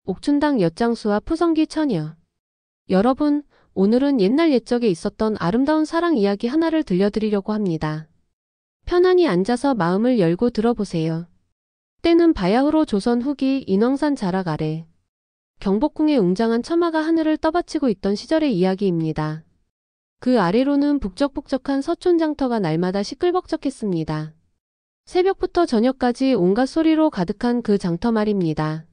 옥춘당 엿장수와 푸성기 처녀. 여러분, 오늘은 옛날 옛적에 있었던 아름다운 사랑 이야기 하나를 들려드리려고 합니다. 편안히 앉아서 마음을 열고 들어보세요. 때는 바야흐로 조선 후기 인왕산 자락 아래 경복궁의 웅장한 처마가 하늘을 떠받치고 있던 시절의 이야기입니다. 그 아래로는 북적북적한 서촌장터가 날마다 시끌벅적했습니다. 새벽부터 저녁까지 온갖 소리로 가득한 그 장터 말입니다.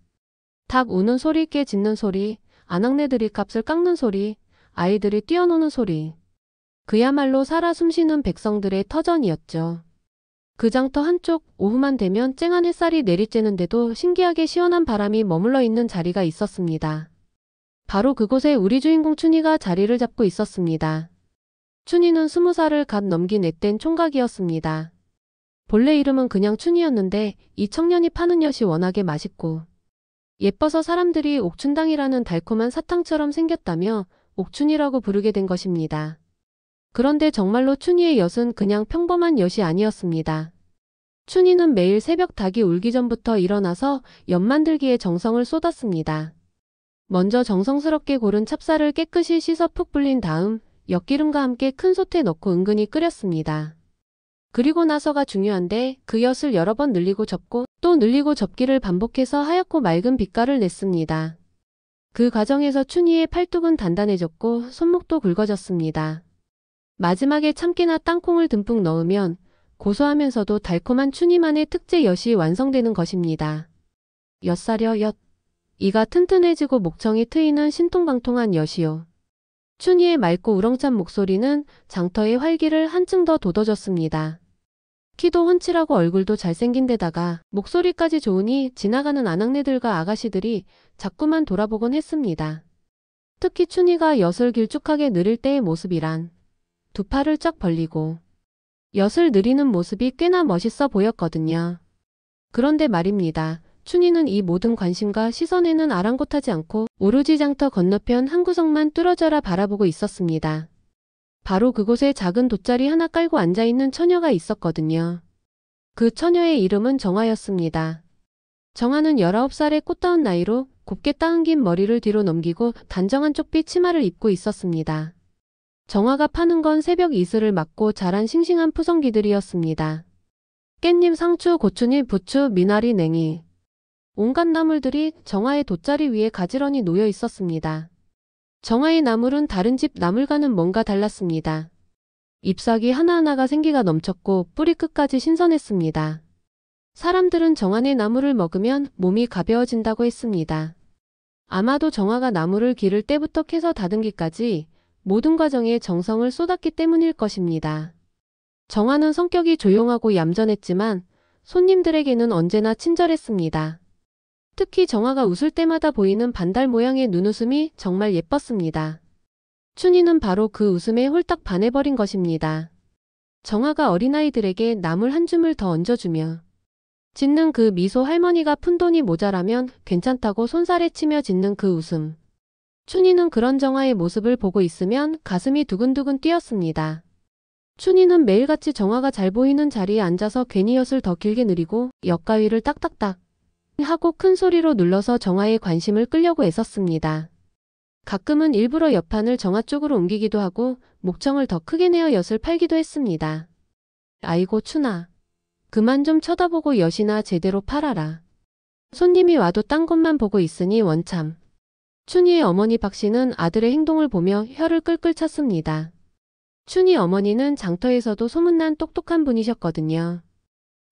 닭 우는 소리, 깨 짖는 소리, 아낙네들이 값을 깎는 소리, 아이들이 뛰어노는 소리. 그야말로 살아 숨쉬는 백성들의 터전이었죠. 그 장터 한쪽 오후만 되면 쨍한 햇살이 내리쬐는데도 신기하게 시원한 바람이 머물러 있는 자리가 있었습니다. 바로 그곳에 우리 주인공 춘희가 자리를 잡고 있었습니다. 춘희는 20살을 갓 넘긴 앳된 총각이었습니다. 본래 이름은 그냥 춘희였는데 이 청년이 파는 엿이 워낙에 맛있고 예뻐서 사람들이 옥춘당이라는 달콤한 사탕처럼 생겼다며 옥춘이라고 부르게 된 것입니다. 그런데 정말로 춘희의 엿은 그냥 평범한 엿이 아니었습니다. 춘희는 매일 새벽 닭이 울기 전부터 일어나서 엿 만들기에 정성을 쏟았습니다. 먼저 정성스럽게 고른 찹쌀을 깨끗이 씻어 푹 불린 다음 엿기름과 함께 큰 솥에 넣고 은근히 끓였습니다. 그리고 나서가 중요한데 그 엿을 여러 번 늘리고 접고 또 늘리고 접기를 반복해서 하얗고 맑은 빛깔을 냈습니다. 그 과정에서 춘희의 팔뚝은 단단해졌고 손목도 굵어졌습니다. 마지막에 참깨나 땅콩을 듬뿍 넣으면 고소하면서도 달콤한 춘희만의 특제 엿이 완성되는 것입니다. 엿사려 엿. 이가 튼튼해지고 목청이 트이는 신통방통한 엿이요. 춘희의 맑고 우렁찬 목소리는 장터의 활기를 한층 더 돋워줬습니다. 키도 훤칠하고 얼굴도 잘생긴 데다가 목소리까지 좋으니 지나가는 아낙네들과 아가씨들이 자꾸만 돌아보곤 했습니다. 특히 춘희가 엿을 길쭉하게 느릴 때의 모습이란 두 팔을 쫙 벌리고 엿을 느리는 모습이 꽤나 멋있어 보였거든요. 그런데 말입니다. 춘희는 이 모든 관심과 시선에는 아랑곳하지 않고 오로지 장터 건너편 한 구석만 뚫어져라 바라보고 있었습니다. 바로 그곳에 작은 돗자리 하나 깔고 앉아있는 처녀가 있었거든요. 그 처녀의 이름은 정화였습니다. 정화는 19살의 꽃다운 나이로 곱게 따은 긴 머리를 뒤로 넘기고 단정한 쪽빛 치마를 입고 있었습니다. 정화가 파는 건 새벽 이슬을 맞고 자란 싱싱한 푸성기들이었습니다. 깻잎, 상추, 고추잎, 부추, 미나리, 냉이. 온갖 나물들이 정화의 돗자리 위에 가지런히 놓여 있었습니다. 정화의 나물은 다른 집 나물과는 뭔가 달랐습니다. 잎사귀 하나하나가 생기가 넘쳤고 뿌리 끝까지 신선했습니다. 사람들은 정화의 나물을 먹으면 몸이 가벼워진다고 했습니다. 아마도 정화가 나물을 기를 때부터 캐서 다듬기까지 모든 과정에 정성을 쏟았기 때문일 것입니다. 정화는 성격이 조용하고 얌전했지만 손님들에게는 언제나 친절했습니다. 특히 정화가 웃을 때마다 보이는 반달 모양의 눈웃음이 정말 예뻤습니다. 춘희는 바로 그 웃음에 홀딱 반해버린 것입니다. 정화가 어린아이들에게 나물 한 줌을 더 얹어주며 짓는 그 미소, 할머니가 푼돈이 모자라면 괜찮다고 손살에 치며 짓는 그 웃음. 춘희는 그런 정화의 모습을 보고 있으면 가슴이 두근두근 뛰었습니다. 춘희는 매일같이 정화가 잘 보이는 자리에 앉아서 괜히 엿을 더 길게 느리고 엿가위를 딱딱딱 하고 큰 소리로 눌러서 정화의 관심을 끌려고 애썼습니다. 가끔은 일부러 엿판을 정화 쪽으로 옮기기도 하고 목청을 더 크게 내어 엿을 팔기도 했습니다. 아이고 춘아. 그만 좀 쳐다보고 엿이나 제대로 팔아라. 손님이 와도 딴 것만 보고 있으니 원참. 춘희의 어머니 박씨는 아들의 행동을 보며 혀를 끌끌 찼습니다. 춘희 어머니는 장터에서도 소문난 똑똑한 분이셨거든요.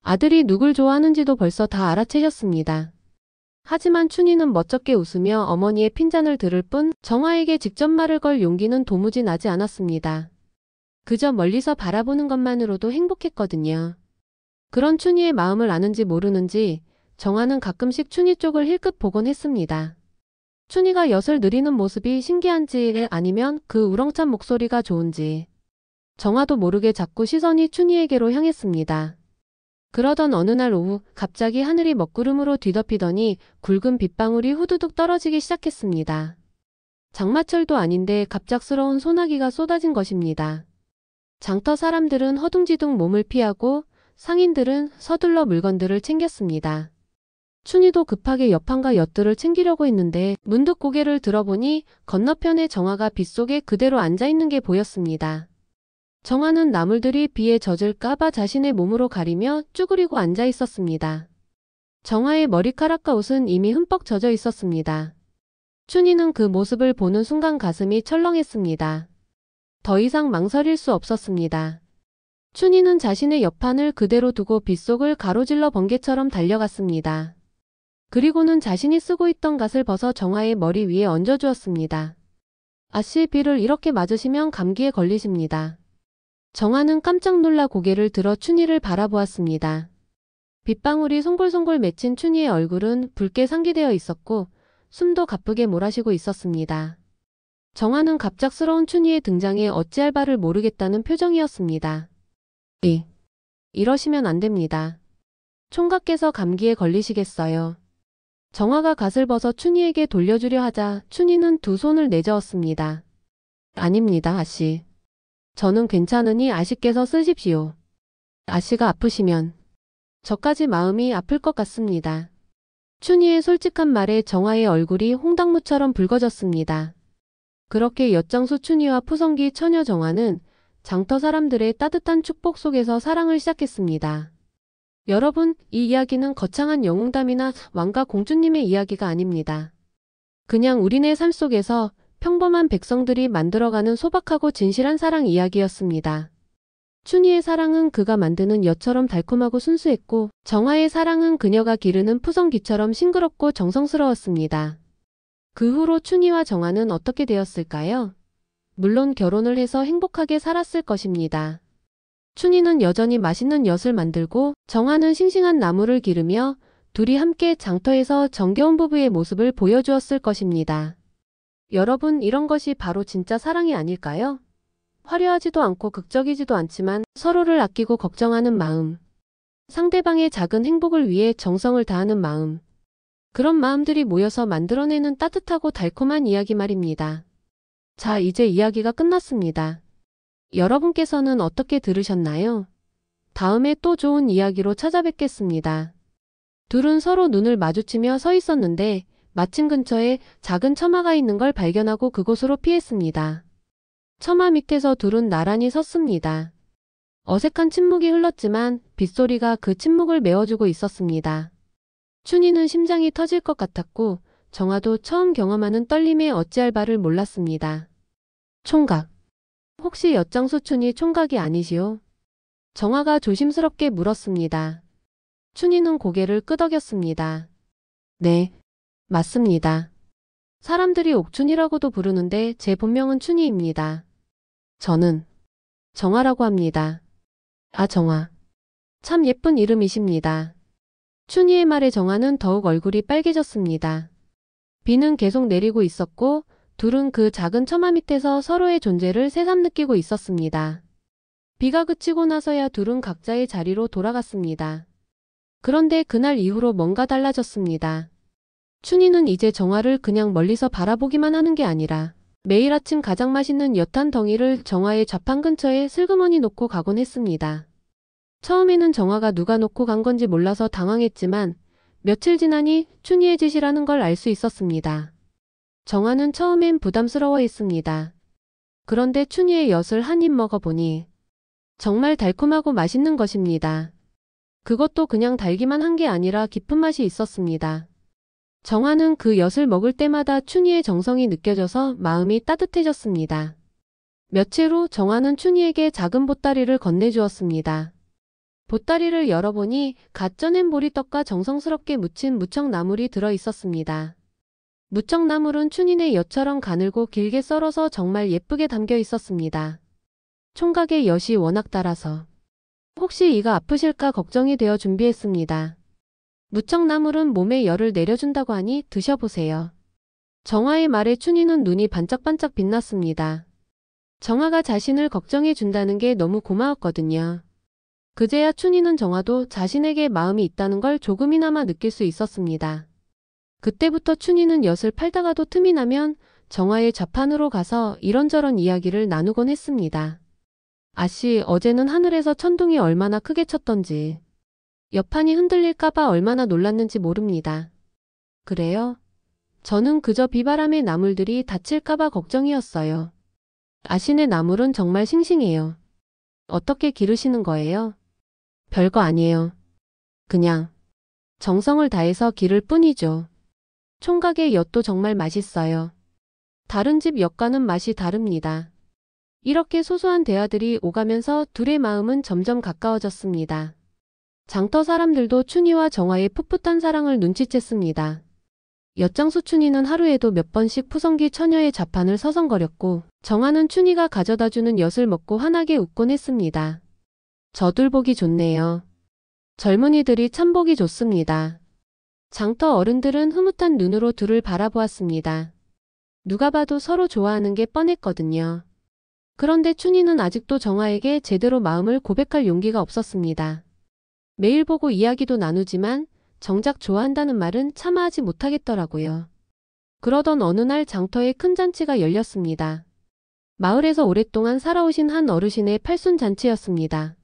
아들이 누굴 좋아하는지도 벌써 다 알아채셨습니다. 하지만 춘희는 멋쩍게 웃으며 어머니의 핀잔을 들을 뿐 정화에게 직접 말을 걸 용기는 도무지 나지 않았습니다. 그저 멀리서 바라보는 것만으로도 행복했거든요. 그런 춘희의 마음을 아는지 모르는지 정화는 가끔씩 춘희 쪽을 힐끗 보곤 했습니다. 춘희가 엿을 느리는 모습이 신기한지 아니면 그 우렁찬 목소리가 좋은지 정화도 모르게 자꾸 시선이 춘희에게로 향했습니다. 그러던 어느 날 오후 갑자기 하늘이 먹구름으로 뒤덮이더니 굵은 빗방울이 후두둑 떨어지기 시작했습니다. 장마철도 아닌데 갑작스러운 소나기가 쏟아진 것입니다. 장터 사람들은 허둥지둥 몸을 피하고 상인들은 서둘러 물건들을 챙겼습니다. 춘희도 급하게 여판과 엿들을 챙기려고 했는데 문득 고개를 들어보니 건너편에 정화가 빗속에 그대로 앉아있는 게 보였습니다. 정화는 나물들이 비에 젖을까봐 자신의 몸으로 가리며 쭈그리고 앉아있었습니다. 정화의 머리카락과 옷은 이미 흠뻑 젖어 있었습니다. 춘희는 그 모습을 보는 순간 가슴이 철렁했습니다. 더 이상 망설일 수 없었습니다. 춘희는 자신의 옆판을 그대로 두고 빗속을 가로질러 번개처럼 달려갔습니다. 그리고는 자신이 쓰고 있던 갓을 벗어 정화의 머리 위에 얹어주었습니다. 아씨, 비를 이렇게 맞으시면 감기에 걸리십니다. 정화는 깜짝 놀라 고개를 들어 춘희를 바라보았습니다. 빗방울이 송골송골 맺힌 춘희의 얼굴은 붉게 상기되어 있었고 숨도 가쁘게 몰아쉬고 있었습니다. 정화는 갑작스러운 춘희의 등장에 어찌할 바를 모르겠다는 표정이었습니다. 이러시면 안 됩니다. 총각께서 감기에 걸리시겠어요. 정화가 갓을 벗어 춘희에게 돌려주려 하자 춘희는 두 손을 내저었습니다. 아닙니다, 아씨. 저는 괜찮으니 아씨께서 쓰십시오. 아씨가 아프시면 저까지 마음이 아플 것 같습니다. 춘희의 솔직한 말에 정화의 얼굴이 홍당무처럼 붉어졌습니다. 그렇게 엿장수 춘희와 푸성기 처녀 정화는 장터 사람들의 따뜻한 축복 속에서 사랑을 시작했습니다. 여러분, 이 이야기는 거창한 영웅담이나 왕과 공주님의 이야기가 아닙니다. 그냥 우리네 삶 속에서 평범한 백성들이 만들어가는 소박하고 진실한 사랑 이야기였습니다. 춘희의 사랑은 그가 만드는 엿처럼 달콤하고 순수했고 정화의 사랑은 그녀가 기르는 푸성귀처럼 싱그럽고 정성스러웠습니다. 그 후로 춘희와 정화는 어떻게 되었을까요? 물론 결혼을 해서 행복하게 살았을 것입니다. 춘희는 여전히 맛있는 엿을 만들고 정화는 싱싱한 나무를 기르며 둘이 함께 장터에서 정겨운 부부의 모습을 보여주었을 것입니다. 여러분, 이런 것이 바로 진짜 사랑이 아닐까요? 화려하지도 않고 극적이지도 않지만 서로를 아끼고 걱정하는 마음, 상대방의 작은 행복을 위해 정성을 다하는 마음, 그런 마음들이 모여서 만들어내는 따뜻하고 달콤한 이야기 말입니다. 자, 이제 이야기가 끝났습니다. 여러분께서는 어떻게 들으셨나요? 다음에 또 좋은 이야기로 찾아뵙겠습니다. 둘은 서로 눈을 마주치며 서 있었는데 마침 근처에 작은 처마가 있는 걸 발견하고 그곳으로 피했습니다. 처마 밑에서 둘은 나란히 섰습니다. 어색한 침묵이 흘렀지만 빗소리가 그 침묵을 메워주고 있었습니다. 춘희는 심장이 터질 것 같았고 정화도 처음 경험하는 떨림에 어찌할 바를 몰랐습니다. 총각. 혹시 엿장수 춘희 총각이 아니시오? 정화가 조심스럽게 물었습니다. 춘희는 고개를 끄덕였습니다. 네, 맞습니다. 사람들이 옥춘이라고도 부르는데 제 본명은 춘희입니다. 저는 정화라고 합니다. 아, 정화. 참 예쁜 이름이십니다. 춘희의 말에 정화는 더욱 얼굴이 빨개졌습니다. 비는 계속 내리고 있었고 둘은 그 작은 처마 밑에서 서로의 존재를 새삼 느끼고 있었습니다. 비가 그치고 나서야 둘은 각자의 자리로 돌아갔습니다. 그런데 그날 이후로 뭔가 달라졌습니다. 춘희는 이제 정화를 그냥 멀리서 바라보기만 하는 게 아니라 매일 아침 가장 맛있는 엿 한 덩이를 정화의 좌판 근처에 슬그머니 놓고 가곤 했습니다. 처음에는 정화가 누가 놓고 간 건지 몰라서 당황했지만 며칠 지나니 춘희의 짓이라는 걸 알 수 있었습니다. 정화는 처음엔 부담스러워했습니다. 그런데 춘희의 엿을 한 입 먹어보니 정말 달콤하고 맛있는 것입니다. 그것도 그냥 달기만 한 게 아니라 깊은 맛이 있었습니다. 정화는 그 엿을 먹을 때마다 춘희의 정성이 느껴져서 마음이 따뜻해졌습니다. 며칠 후 정화는 춘희에게 작은 보따리를 건네주었습니다. 보따리를 열어보니 갓 쪄낸 보리떡과 정성스럽게 무친 무청나물이 들어있었습니다. 무청나물은 춘희네 엿처럼 가늘고 길게 썰어서 정말 예쁘게 담겨 있었습니다. 총각의 엿이 워낙 달아서 혹시 이가 아프실까 걱정이 되어 준비했습니다. 무청나물은 몸에 열을 내려준다고 하니 드셔보세요. 정화의 말에 춘희는 눈이 반짝반짝 빛났습니다. 정화가 자신을 걱정해 준다는 게 너무 고마웠거든요. 그제야 춘희는 정화도 자신에게 마음이 있다는 걸 조금이나마 느낄 수 있었습니다. 그때부터 춘희는 엿을 팔다가도 틈이 나면 정화의 좌판으로 가서 이런저런 이야기를 나누곤 했습니다. 아씨, 어제는 하늘에서 천둥이 얼마나 크게 쳤던지. 옆판이 흔들릴까봐 얼마나 놀랐는지 모릅니다. 그래요? 저는 그저 비바람에 나물들이 다칠까봐 걱정이었어요. 아신의 나물은 정말 싱싱해요. 어떻게 기르시는 거예요? 별거 아니에요. 그냥 정성을 다해서 기를 뿐이죠. 총각의 엿도 정말 맛있어요. 다른 집 엿과는 맛이 다릅니다. 이렇게 소소한 대화들이 오가면서 둘의 마음은 점점 가까워졌습니다. 장터 사람들도 춘희와 정화의 풋풋한 사랑을 눈치챘습니다. 엿장수 춘희는 하루에도 몇 번씩 푸성기 처녀의 좌판을 서성거렸고 정화는 춘희가 가져다주는 엿을 먹고 환하게 웃곤 했습니다. 저들 보기 좋네요. 젊은이들이 참 보기 좋습니다. 장터 어른들은 흐뭇한 눈으로 둘을 바라보았습니다. 누가 봐도 서로 좋아하는 게 뻔했거든요. 그런데 춘희는 아직도 정화에게 제대로 마음을 고백할 용기가 없었습니다. 매일 보고 이야기도 나누지만 정작 좋아한다는 말은 차마 하지 못하겠더라고요. 그러던 어느 날 장터에 큰 잔치가 열렸습니다. 마을에서 오랫동안 살아오신 한 어르신의 팔순잔치였습니다.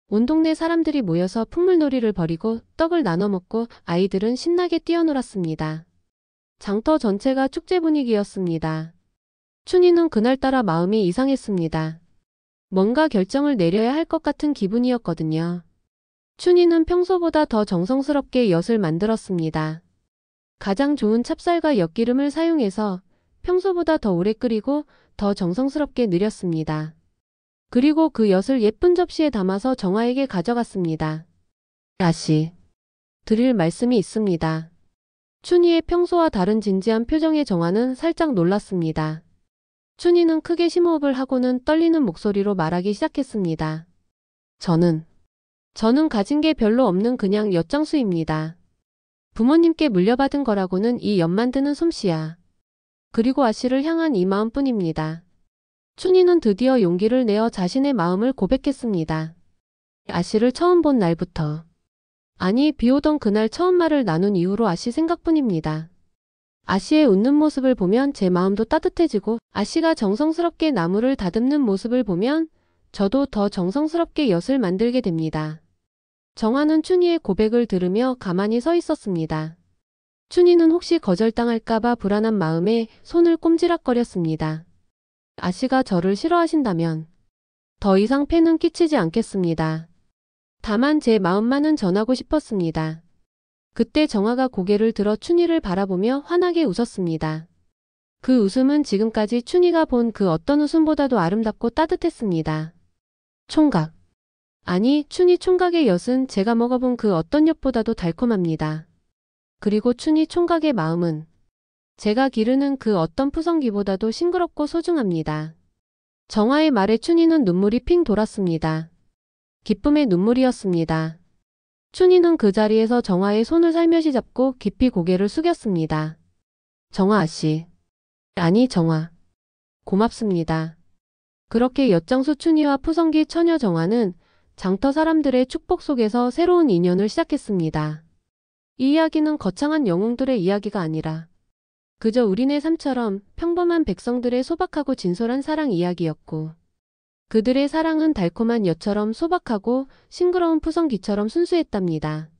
온 동네 사람들이 모여서 풍물놀이를 벌이고 떡을 나눠 먹고 아이들은 신나게 뛰어놀았습니다. 장터 전체가 축제 분위기였습니다. 춘희는 그날따라 마음이 이상했습니다. 뭔가 결정을 내려야 할 것 같은 기분이었거든요. 춘희는 평소보다 더 정성스럽게 엿을 만들었습니다. 가장 좋은 찹쌀과 엿기름을 사용해서 평소보다 더 오래 끓이고 더 정성스럽게 느렸습니다. 그리고 그 엿을 예쁜 접시에 담아서 정화에게 가져갔습니다. 아씨, 드릴 말씀이 있습니다. 춘희의 평소와 다른 진지한 표정의 정화는 살짝 놀랐습니다. 춘희는 크게 심호흡을 하고는 떨리는 목소리로 말하기 시작했습니다. 저는 가진 게 별로 없는 그냥 엿장수입니다. 부모님께 물려받은 거라고는 이 엿 만드는 솜씨야. 그리고 아씨를 향한 이 마음뿐입니다. 춘희는 드디어 용기를 내어 자신의 마음을 고백했습니다. 아씨를 처음 본 날부터, 아니 비오던 그날 처음 말을 나눈 이후로 아씨 생각뿐입니다. 아씨의 웃는 모습을 보면 제 마음도 따뜻해지고 아씨가 정성스럽게 나무를 다듬는 모습을 보면 저도 더 정성스럽게 엿을 만들게 됩니다. 정화는 춘희의 고백을 들으며 가만히 서 있었습니다. 춘희는 혹시 거절당할까봐 불안한 마음에 손을 꼼지락거렸습니다. 아씨가 저를 싫어하신다면 더 이상 폐는 끼치지 않겠습니다. 다만 제 마음만은 전하고 싶었습니다. 그때 정화가 고개를 들어 춘희를 바라보며 환하게 웃었습니다. 그 웃음은 지금까지 춘희가 본 그 어떤 웃음보다도 아름답고 따뜻했습니다. 총각. 아니, 춘희 총각의 엿은 제가 먹어본 그 어떤 엿보다도 달콤합니다. 그리고 춘희 총각의 마음은 제가 기르는 그 어떤 푸성기보다도 싱그럽고 소중합니다. 정화의 말에 춘희는 눈물이 핑 돌았습니다. 기쁨의 눈물이었습니다. 춘희는 그 자리에서 정화의 손을 살며시 잡고 깊이 고개를 숙였습니다. 정화 아씨. 아니 정화. 고맙습니다. 그렇게 엿장수 춘희와 푸성기 처녀 정화는 장터 사람들의 축복 속에서 새로운 인연을 시작했습니다. 이 이야기는 거창한 영웅들의 이야기가 아니라 그저 우리네 삶처럼 평범한 백성들의 소박하고 진솔한 사랑 이야기였고 그들의 사랑은 달콤한 엿처럼 소박하고 싱그러운 푸성기처럼 순수했답니다.